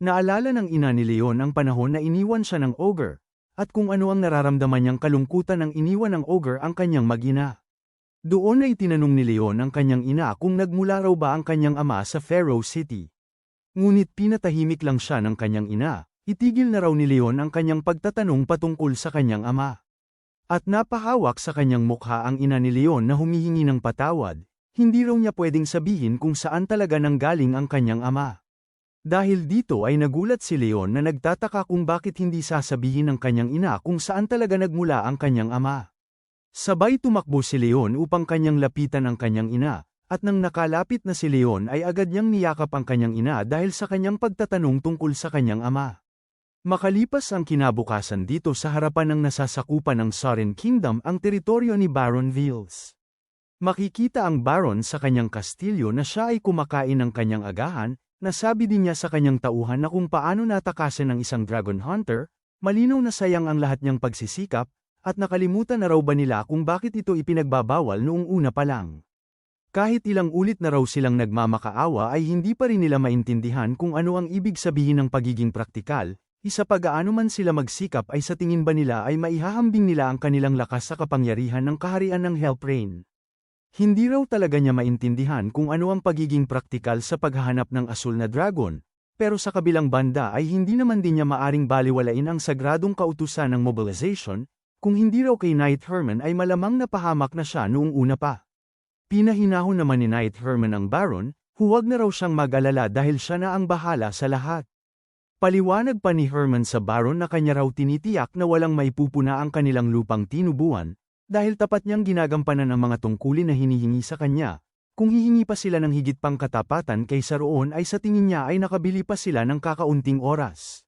Naalala ng ina ni Leon ang panahon na iniwan siya ng ogre, at kung ano ang nararamdaman niyang kalungkutan ng iniwan ng ogre ang kanyang mag-ina. Doon ay tinanong ni Leon ang kanyang ina kung nagmula raw ba ang kanyang ama sa Pharaoh City. Ngunit pinatahimik lang siya ng kanyang ina, itigil na raw ni Leon ang kanyang pagtatanong patungkol sa kanyang ama. At napahawak sa kanyang mukha ang ina ni Leon na humihingi ng patawad, hindi raw niya pwedeng sabihin kung saan talaga nanggaling ang kanyang ama. Dahil dito ay nagulat si Leon na nagtataka kung bakit hindi sasabihin ng kanyang ina kung saan talaga nagmula ang kanyang ama. Sabay tumakbo si Leon upang kanyang lapitan ang kanyang ina, at nang nakalapit na si Leon ay agad niyang niyakap ang kanyang ina dahil sa kanyang pagtatanong tungkol sa kanyang ama. Makalipas ang kinabukasan dito sa harapan ng nasasakupan ng Southern Kingdom ang teritoryo ni Baron Vils. Makikita ang Baron sa kanyang kastilyo na siya ay kumakain ng kanyang agahan. Nasabi din niya sa kanyang tauhan na kung paano natakasan ng isang dragon hunter, malinaw na sayang ang lahat niyang pagsisikap, at nakalimutan na raw ba nila kung bakit ito ipinagbabawal noong una pa lang. Kahit ilang ulit na raw silang nagmamakaawa ay hindi pa rin nila maintindihan kung ano ang ibig sabihin ng pagiging praktikal, isa pa gaano man sila magsikap ay sa tingin ba nila ay maihahambing nila ang kanilang lakas sa kapangyarihan ng kaharian ng Hellbrain. Hindi raw talaga niya maintindihan kung ano ang pagiging praktikal sa paghahanap ng asul na dragon, pero sa kabilang banda ay hindi naman din niya maaring baliwalain ang sagradong kautusan ng mobilization, kung hindi raw kay Knight Herman ay malamang napahamak na siya noong una pa. Pinahinahon naman ni Knight Herman ang Baron, huwag na raw siyang mag-alala dahil siya na ang bahala sa lahat. Paliwanag pa ni Herman sa Baron na kanya raw tinitiyak na walang maipupuna ang kanilang lupang tinubuan, dahil tapat niyang ginagampanan ang mga tungkulin na hinihingi sa kanya. Kung hihingi pa sila ng higit pang katapatan kaysa roon ay sa tingin niya ay nakabili pa sila ng kakaunting oras.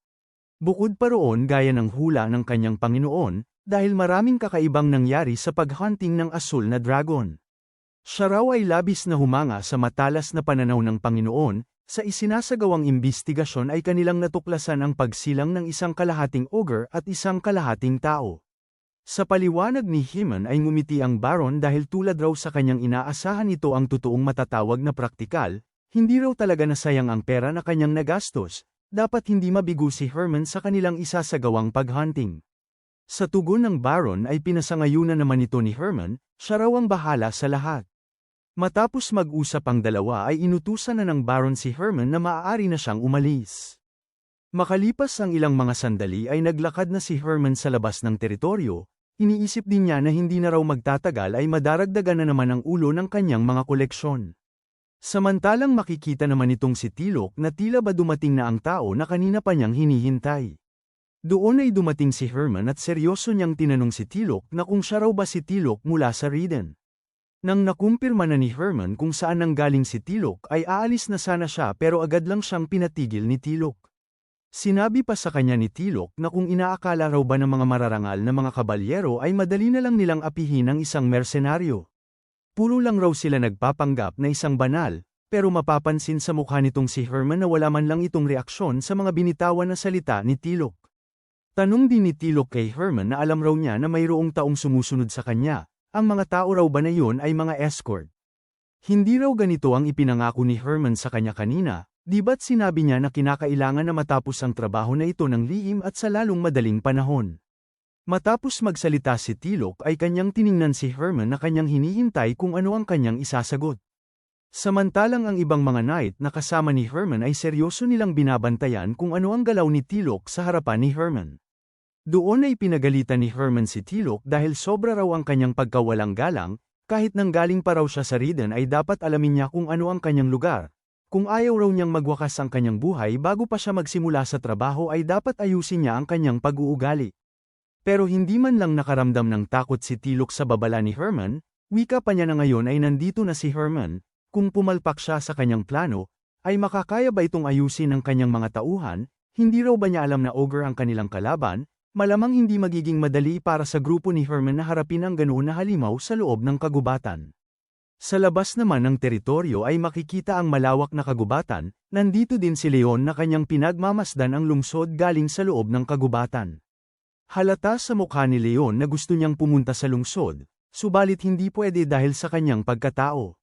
Bukod pa roon gaya ng hula ng kanyang Panginoon, dahil maraming kakaibang nangyari sa paghunting ng asul na dragon. Siya raw ay labis na humanga sa matalas na pananaw ng Panginoon, sa isinasagawang imbestigasyon ay kanilang natuklasan ang pagsilang ng isang kalahating ogre at isang kalahating tao. Sa paliwanag ni Heman ay ngumiti ang Baron dahil tulad raw sa kanyang inaasahan ito ang totoong matatawag na praktikal, hindi raw talaga nasayang ang pera na kanyang nagastos, dapat hindi mabigo si Herman sa kanilang isasagawang paghunting. Sa tugon ng Baron ay pinasangayunan naman ito ni Herman, siya raw ang bahala sa lahat. Matapos mag-usap ang dalawa ay inutusan na ng Baron si Herman na maaari na siyang umalis. Makalipas ang ilang mga sandali ay naglakad na si Herman sa labas ng teritoryo. Iniisip din niya na hindi na raw magtatagal ay madaragdagan na naman ang ulo ng kanyang mga koleksyon. Samantalang makikita naman itong si Tilok na tila ba dumating na ang tao na kanina pa niyang hinihintay. Doon ay dumating si Herman at seryoso niyang tinanong si Tilok na kung siya raw ba si Tilok mula sa Riden. Nang nakumpirma na ni Herman kung saan nanggaling si Tilok ay aalis na sana siya pero agad lang siyang pinatigil ni Tilok. Sinabi pa sa kanya ni Tilok na kung inaakala raw ba ng mga mararangal na mga kabalyero ay madali na lang nilang apihin ang isang mersenaryo. Puro lang raw sila nagpapanggap na isang banal, pero mapapansin sa mukha nitong si Herman na wala man lang itong reaksyon sa mga binitawan na salita ni Tilok. Tanong din ni Tilok kay Herman na alam raw niya na mayroong taong sumusunod sa kanya, ang mga tao raw ba na yun ay mga escort. Hindi raw ganito ang ipinangako ni Herman sa kanya kanina. Di ba't sinabi niya na kinakailangan na matapos ang trabaho na ito ng lihim at sa lalong madaling panahon? Matapos magsalita si Tilok ay kanyang tiningnan si Herman na kanyang hinihintay kung ano ang kanyang isasagot. Samantalang ang ibang mga knight na kasama ni Herman ay seryoso nilang binabantayan kung ano ang galaw ni Tilok sa harapan ni Herman. Doon ay pinagalitan ni Herman si Tilok dahil sobra raw ang kanyang pagkawalang galang, kahit nanggaling pa raw siya sa Riden ay dapat alamin niya kung ano ang kanyang lugar. Kung ayaw raw niyang magwakas ang kanyang buhay bago pa siya magsimula sa trabaho ay dapat ayusin niya ang kanyang pag-uugali. Pero hindi man lang nakaramdam ng takot si Tilok sa babala ni Herman, wika pa niya na ngayon ay nandito na si Herman, kung pumalpak siya sa kanyang plano, ay makakaya ba itong ayusin ng kanyang mga tauhan, hindi raw ba niya alam na ogre ang kanilang kalaban, malamang hindi magiging madali para sa grupo ni Herman na harapin ang ganoon na halimaw sa loob ng kagubatan. Sa labas naman ng teritoryo ay makikita ang malawak na kagubatan, nandito din si Leon na kanyang pinagmamasdan ang lungsod galing sa loob ng kagubatan. Halata sa mukha ni Leon na gusto niyang pumunta sa lungsod, subalit hindi pwede dahil sa kanyang pagkatao.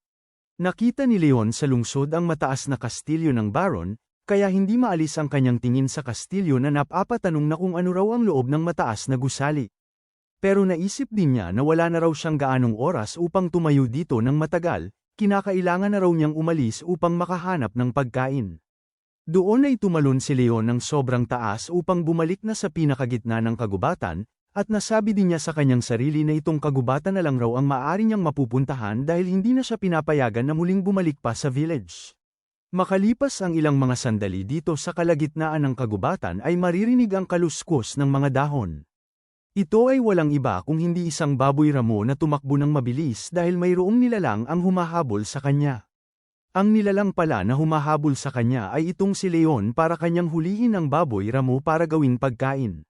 Nakita ni Leon sa lungsod ang mataas na kastilyo ng Baron, kaya hindi maalis ang kanyang tingin sa kastilyo na napapatanong na kung ano raw ang loob ng mataas na gusali. Pero naisip din niya na wala na raw siyang gaanong oras upang tumayo dito ng matagal, kinakailangan na raw niyang umalis upang makahanap ng pagkain. Doon ay tumalon si Leon ng sobrang taas upang bumalik na sa pinakagitna ng kagubatan, at nasabi din niya sa kanyang sarili na itong kagubatan na lang raw ang maaari niyang mapupuntahan dahil hindi na siya pinapayagan na muling bumalik pa sa village. Makalipas ang ilang mga sandali dito sa kalagitnaan ng kagubatan ay maririnig ang kaluskos ng mga dahon. Ito ay walang iba kung hindi isang baboy ramo na tumakbo ng mabilis dahil mayroong nilalang ang humahabol sa kanya. Ang nilalang pala na humahabol sa kanya ay itong si Leon para kanyang hulihin ang baboy ramo para gawing pagkain.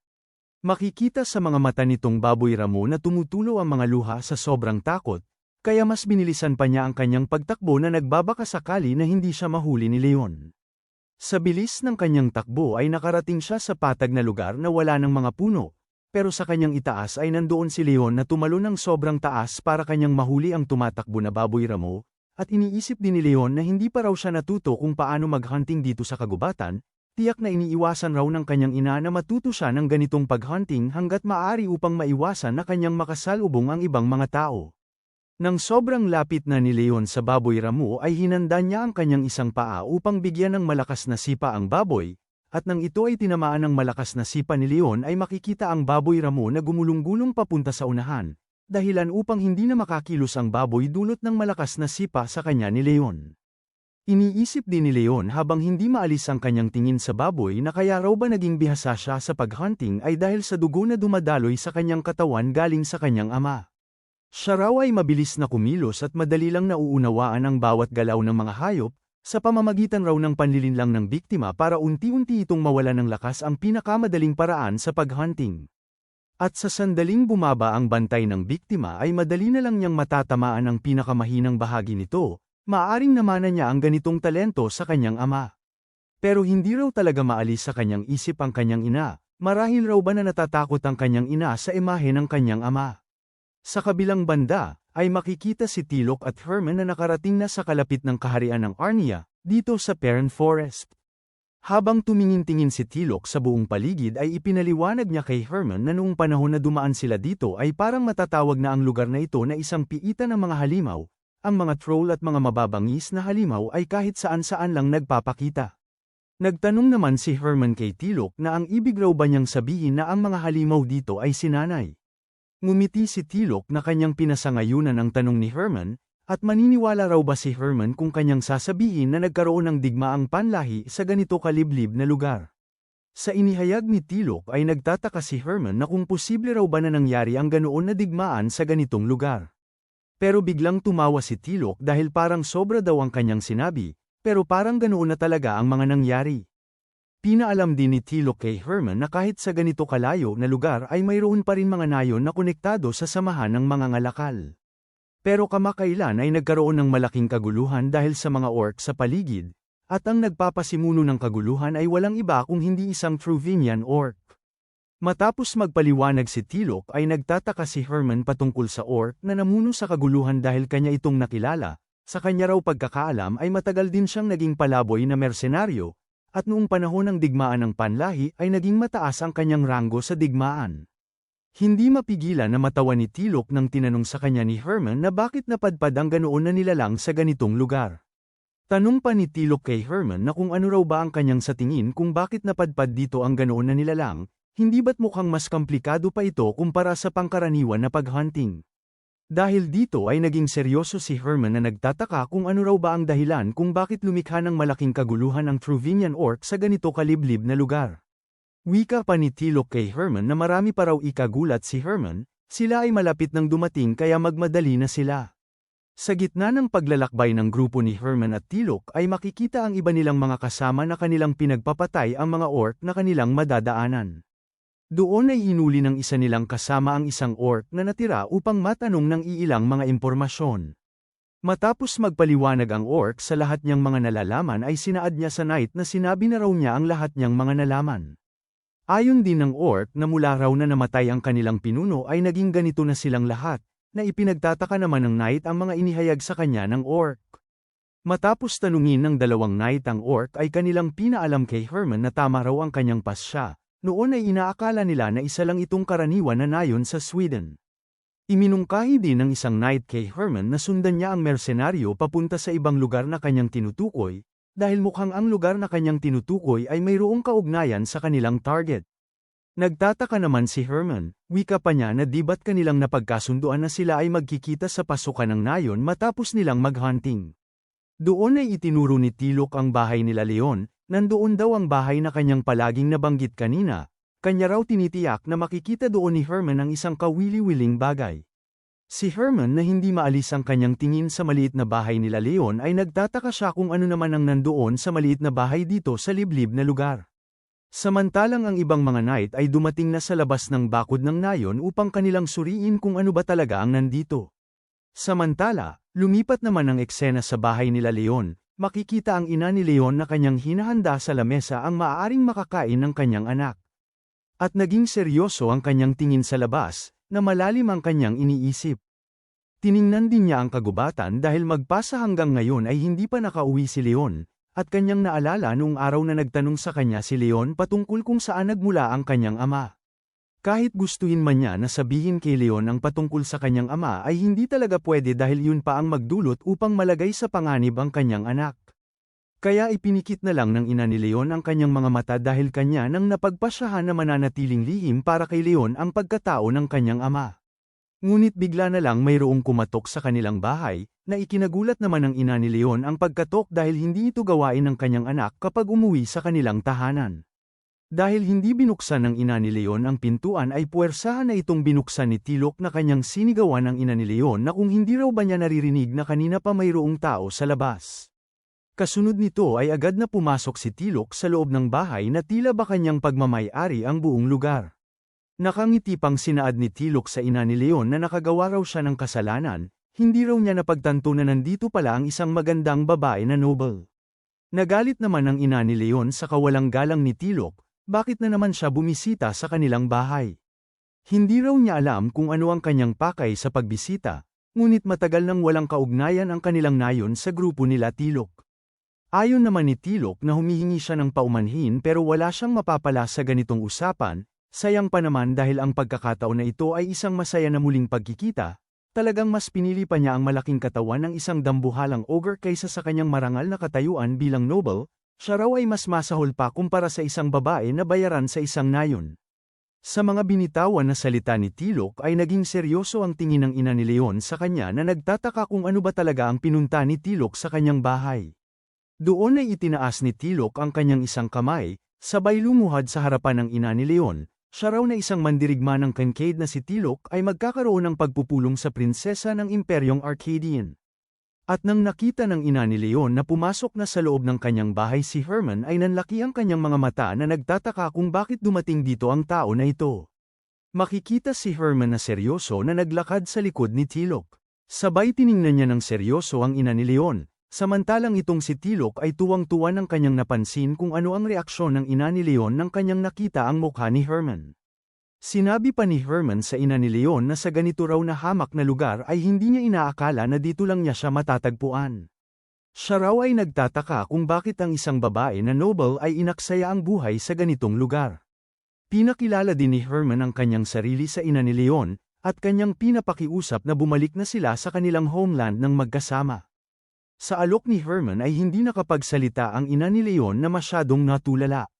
Makikita sa mga mata nitong baboy ramo na tumutulo ang mga luha sa sobrang takot, kaya mas binilisan pa niya ang kanyang pagtakbo na nagbabaka sakali na hindi siya mahuli ni Leon. Sa bilis ng kanyang takbo ay nakarating siya sa patag na lugar na wala ng mga puno, pero sa kanyang itaas ay nandoon si Leon na tumalon ng sobrang taas para kanyang mahuli ang tumatakbo na baboy ramo, at iniisip din ni Leon na hindi pa raw siya natuto kung paano mag-hunting dito sa kagubatan. Tiyak na iniiwasan raw ng kanyang ina na matuto siya ng ganitong paghunting hanggat maaari upang maiwasan na kanyang makasalubong ang ibang mga tao. Nang sobrang lapit na ni Leon sa baboy ramo ay hinanda niya ang kanyang isang paa upang bigyan ng malakas na sipa ang baboy, at nang ito ay tinamaan ng malakas na sipa ni Leon ay makikita ang baboy ramo na gumulong-gulong papunta sa unahan, dahilan upang hindi na makakilos ang baboy dulot ng malakas na sipa sa kanya ni Leon. Iniisip din ni Leon habang hindi maalis ang kanyang tingin sa baboy na kaya raw ba naging bihasa siya sa paghunting ay dahil sa dugo na dumadaloy sa kanyang katawan galing sa kanyang ama. Siya raw ay mabilis na kumilos at madali lang nauunawaan ang bawat galaw ng mga hayop, sa pamamagitan raw ng panlilinlang ng biktima para unti-unti itong mawala ng lakas ang pinakamadaling paraan sa paghunting. At sa sandaling bumaba ang bantay ng biktima ay madali na lang niyang matatamaan ang pinakamahinang bahagi nito. Maaring namanan niya ang ganitong talento sa kanyang ama. Pero hindi raw talaga maalis sa kanyang isip ang kanyang ina, marahil raw ba na natatakot ang kanyang ina sa imahe ng kanyang ama. Sa kabilang banda, ay makikita si Tilok at Herman na nakarating na sa kalapit ng kaharian ng Arnia, dito sa Perren Forest. Habang tumingin-tingin si Tilok sa buong paligid ay ipinaliwanag niya kay Herman na noong panahon na dumaan sila dito ay parang matatawag na ang lugar na ito na isang piitan ng mga halimaw. Ang mga troll at mga mababangis na halimaw ay kahit saan-saan lang nagpapakita. Nagtanong naman si Herman kay Tilok na ang ibig raw ba niyang sabihin na ang mga halimaw dito ay si nanay. Ngumiti si Tilok na kanyang pinasangayunan ang tanong ni Herman, at maniniwala raw ba si Herman kung kanyang sasabihin na nagkaroon ng digmaang panlahi sa ganito kaliblib na lugar. Sa inihayag ni Tilok ay nagtataka si Herman na kung posible raw ba na nangyari ang ganoon na digmaan sa ganitong lugar. Pero biglang tumawa si Tilok dahil parang sobra daw ang kanyang sinabi, pero parang ganoon na talaga ang mga nangyari. Pinaalam din ni Tilok kay Herman na kahit sa ganito kalayo na lugar ay mayroon pa rin mga nayon na konektado sa samahan ng mga ngalakal. Pero kamakailan ay nagkaroon ng malaking kaguluhan dahil sa mga orc sa paligid, at ang nagpapasimuno ng kaguluhan ay walang iba kung hindi isang Truvinian orc. Matapos magpaliwanag si Tilok ay nagtataka si Herman patungkol sa orc na namuno sa kaguluhan dahil kanya itong nakilala, sa kanya raw pagkakaalam ay matagal din siyang naging palaboy na mersenaryo, at noong panahon ng digmaan ng panlahi ay naging mataas ang kanyang ranggo sa digmaan. Hindi mapigilan na matawa ni Tilok nang tinanong sa kanya ni Herman na bakit napadpad ang ganoon na nilalang sa ganitong lugar. Tanong pa ni Tilok kay Herman na kung ano raw ba ang kanyang sa tingin kung bakit napadpad dito ang ganoon na nilalang. Hindi ba't mukhang mas komplikado pa ito kumpara sa pangkaraniwan na paghunting? Dahil dito ay naging seryoso si Herman na nagtataka kung ano raw ba ang dahilan kung bakit lumikha ng malaking kaguluhan ang Truvinian orc sa ganito kaliblib na lugar. Wika pa ni Tilok kay Herman na marami pa raw ikagulat si Herman, sila ay malapit nang dumating kaya magmadali na sila. Sa gitna ng paglalakbay ng grupo ni Herman at Tilok ay makikita ang iba nilang mga kasama na kanilang pinagpapatay ang mga orc na kanilang madadaanan. Doon ay hinuli ng isa nilang kasama ang isang orc na natira upang matanong ng iilang mga impormasyon. Matapos magpaliwanag ang orc sa lahat niyang mga nalalaman ay sinaad niya sa knight na sinabi na raw niya ang lahat niyang mga nalaman. Ayon din ng orc na mula raw na namatay ang kanilang pinuno ay naging ganito na silang lahat, na ipinagtataka naman ng knight ang mga inihayag sa kanya ng orc. Matapos tanungin ng dalawang knight ang orc ay kanilang pinaalam kay Herman na tama raw ang kanyang pasya. Noon ay inaakala nila na isa lang itong karaniwan na nayon sa Sweden. Iminungkahi din ng isang knight kay Herman na sundan niya ang mersenaryo papunta sa ibang lugar na kanyang tinutukoy, dahil mukhang ang lugar na kanyang tinutukoy ay mayroong kaugnayan sa kanilang target. Nagtataka naman si Herman, wika pa niya na di ba't kanilang napagkasunduan na sila ay magkikita sa pasukan ng nayon matapos nilang mag-hunting. Doon ay itinuro ni Tilok ang bahay nila Leon, nandoon daw ang bahay na kanyang palaging nabanggit kanina, kanya raw tinitiyak na makikita doon ni Herman ang isang kawili-wiling bagay. Si Herman na hindi maalis ang kanyang tingin sa maliit na bahay nila Leon ay nagtataka siya kung ano naman ang nandoon sa maliit na bahay dito sa liblib na lugar. Samantalang ang ibang mga knight ay dumating na sa labas ng bakod ng nayon upang kanilang suriin kung ano ba talaga ang nandito. Samantala, lumipat naman ang eksena sa bahay nila Leon, makikita ang ina ni Leon na kanyang hinahanda sa lamesa ang maaaring makakain ng kanyang anak. At naging seryoso ang kanyang tingin sa labas, na malalim ang kanyang iniisip. Tiningnan din niya ang kagubatan dahil magpasa hanggang ngayon ay hindi pa nakauwi si Leon, at kanyang naalala noong araw na nagtanong sa kanya si Leon patungkol kung saan nagmula ang kanyang ama. Kahit gustuhin man niya na sabihin kay Leon ang patungkol sa kanyang ama ay hindi talaga pwede dahil yun pa ang magdulot upang malagay sa panganib ang kanyang anak. Kaya ipinikit na lang ng ina ni Leon ang kanyang mga mata dahil kanya nang napagpasyahan na mananatiling lihim para kay Leon ang pagkatao ng kanyang ama. Ngunit bigla na lang mayroong kumatok sa kanilang bahay, na ikinagulat naman ng ina ni Leon ang pagkatok dahil hindi ito gawain ng kanyang anak kapag umuwi sa kanilang tahanan. Dahil hindi binuksan ng ina ni Leon ang pintuan ay puwersahan na itong binuksan ni Tilok na kanyang sinigawan ng ina ni Leon na kung hindi raw ba niya naririnig na kanina pa mayroong tao sa labas. Kasunod nito ay agad na pumasok si Tilok sa loob ng bahay na tila ba kanyang pagmamay-ari ang buong lugar. Nakangiti pang sinaad ni Tilok sa ina ni Leon na nakagawa raw siya ng kasalanan, hindi raw niya napagtanto na nandito pala ang isang magandang babae na noble. Nagalit naman ang ina ni Leon sa kawalang galang ni Tilok. Bakit na naman siya bumisita sa kanilang bahay? Hindi raw niya alam kung ano ang kanyang pakay sa pagbisita, ngunit matagal nang walang kaugnayan ang kanilang nayon sa grupo nila Tilok. Ayon naman ni Tilok na humihingi siya ng paumanhin pero wala siyang mapapala sa ganitong usapan, sayang pa naman dahil ang pagkakataon na ito ay isang masaya na muling pagkikita, talagang mas pinili pa niya ang malaking katawan ng isang dambuhalang ogre kaysa sa kanyang marangal na katayuan bilang noble. Siya raw ay mas masahol pa kumpara sa isang babae na bayaran sa isang nayon. Sa mga binitawan na salita ni Tilok ay naging seryoso ang tingin ng ina ni Leon sa kanya na nagtataka kung ano ba talaga ang pinunta ni Tilok sa kanyang bahay. Doon ay itinaas ni Tilok ang kanyang isang kamay, sabay lumuhad sa harapan ng ina ni Leon. Siya raw na isang mandirigma ng Kincaid na si Tilok ay magkakaroon ng pagpupulong sa prinsesa ng Imperyong Arcadian. At nang nakita ng ina ni Leon na pumasok na sa loob ng kanyang bahay si Herman ay nanlaki ang kanyang mga mata na nagtataka kung bakit dumating dito ang tao na ito. Makikita si Herman na seryoso na naglakad sa likod ni Tilok. Sabay tiningnan niya ng seryoso ang ina ni Leon, samantalang itong si Tilok ay tuwang-tuwa ng kanyang napansin kung ano ang reaksyon ng ina ni Leon nang kanyang nakita ang mukha ni Herman. Sinabi pa ni Herman sa ina ni Leon na sa ganito raw na hamak na lugar ay hindi niya inaakala na dito lang niya siya matatagpuan. Siya raw ay nagtataka kung bakit ang isang babae na noble ay inaksaya ang buhay sa ganitong lugar. Pinakilala din ni Herman ang kanyang sarili sa ina ni Leon, at kanyang pinapakiusap na bumalik na sila sa kanilang homeland ng magkasama. Sa alok ni Herman ay hindi nakapagsalita ang ina ni Leon na masyadong natulala.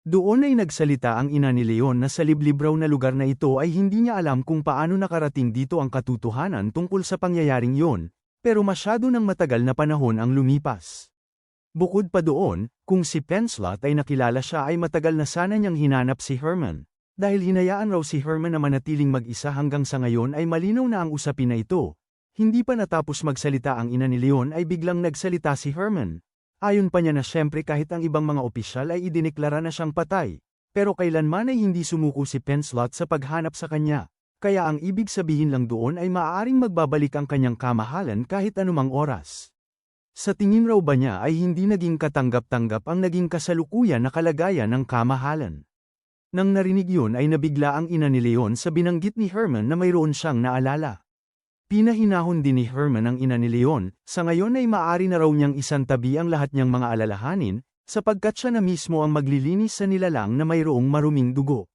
Doon ay nagsalita ang ina ni Leon na sa liblibraw na lugar na ito ay hindi niya alam kung paano nakarating dito ang katotohanan tungkol sa pangyayaring yon, pero masyado ng matagal na panahon ang lumipas. Bukod pa doon, kung si Penslot ay nakilala siya ay matagal na sana niyang hinanap si Herman, dahil hinayaan raw si Herman na manatiling mag-isa hanggang sa ngayon ay malinaw na ang usapin na ito. Hindi pa natapos magsalita ang ina ni Leon ay biglang nagsalita si Herman. Ayon pa niya na siyempre kahit ang ibang mga opisyal ay idineklara na siyang patay, pero kailanman ay hindi sumuko si Penslot sa paghanap sa kanya, kaya ang ibig sabihin lang doon ay maaaring magbabalik ang kanyang kamahalan kahit anumang oras. Sa tingin raw ba niya ay hindi naging katanggap-tanggap ang naging kasalukuyan na kalagayan ng kamahalan. Nang narinig yun ay nabigla ang ina ni Leon sa binanggit ni Herman na mayroon siyang naalala. Pinahinahon din ni Herman ang ina ni Leon, sa ngayon ay maaari na raw niyang isantabi ang lahat niyang mga alalahanin, sapagkat siya na mismo ang maglilinis sa nilalang na mayroong maruming dugo.